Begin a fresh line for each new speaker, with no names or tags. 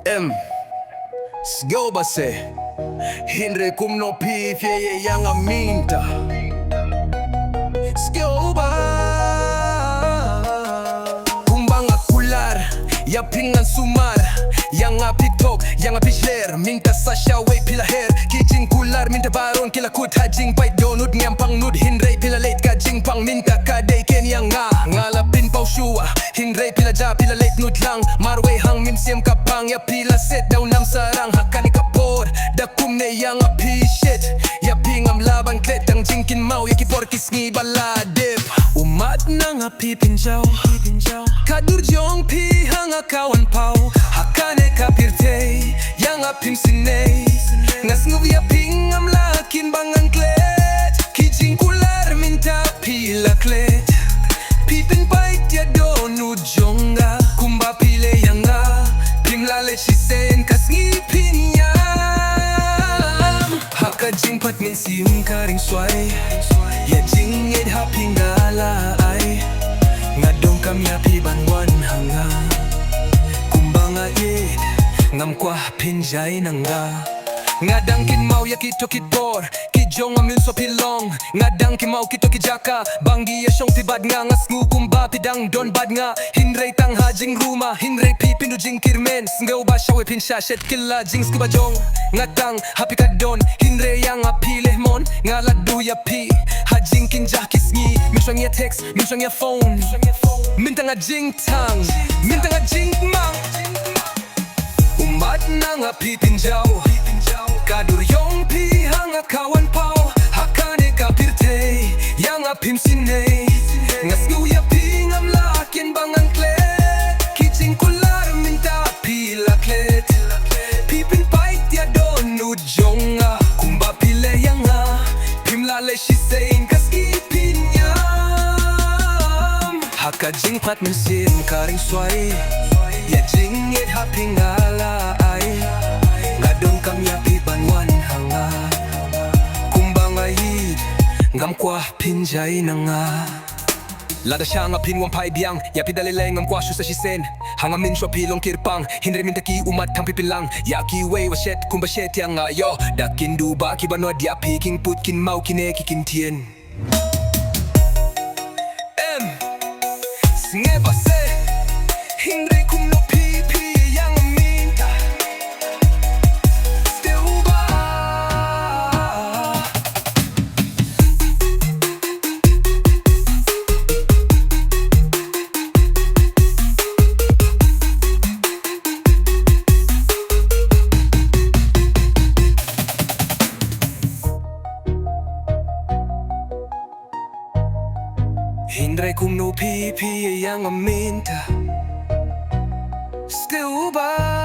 M Sgeu base Hindre cum no pi fie yang aminta Sgeu ba Kumbang akular Ya pingan sumar Yang api thok Yang api shler Minta sasha way pila hair Kijing kular Minta baron Kila kut hajing bait donut Nyampang nud Hindre pila late Kajing pang minta kadai ken yang ngalapin pau shua Hindre pila ja pila late nud lang Marway hang min siem kapang Ya pila set daw nam sarang Hakani kapor Dakum ne yang api shit Ya pingam laban klet Ang jingkin mau Ya kipor kisngi baladip Umat nang api pinjaw Kadur jong pi hang akawan pau Hakane kapirte Yang apim sinay Ngas nguvya pingam lakin bangang klet Kijing kular minta pila klet Pipin bait ya donut jonga Kumba pile yang Pimlale shisen kas ngipin yam Haka jing pat min sim karing sway Ya jing ed hapingala ay Ngadong kam ya pibanwan hanga Kumbanga ed Ngam kwa pinjay nanga Ngadang kin mau ya kito kitbor Kijong amin so pilong Ngadang kin mau kito kijaka Banggi ya syong tibad nga Ngas ngugumba pidang don bad nga Hinrei tang hajing ruma Hinrei pipindu jing kirmen Snggaw ba syawe pinsya shet kila jing skiba jong Ngadang hapi kadon Hinrei yang api lehmon Ngaladu ya pi Hajing kinjah kisngi Minsyang ya text Minsyang ya phone Mintang ajing tang Mintang ajing mang Umat nang api pinjaw Kadur yong pi hanga kawan pau Hakane kapirte Yang apim sinay Ngas nguya pingam lakin bangang klet Kijing kular minta pila klet Pipin pait ya donut jonga Kumba pile yang Pimlale shisein kas ipin yam Haka jing pat min sin karing sway Ya jing ed hapingala ay Ngadong kam ya pibanwan hanga Kumbang ayid Ngam kwa pinjay nanga Lada siya nga pinwang paibiyang Ya pidalilay ngam kwa shu sa shisen Hanga min shwa pilong kirpang Hindre min taki umat hang pipilang Ya kiway wa shet kumba shet yang yo Dakin duba kibanwa dia piking put kin mau kine kikin tien Ngeba se Hindre kum no pipi yang minta Still ba Hindre kum no pipi yang minta Still ba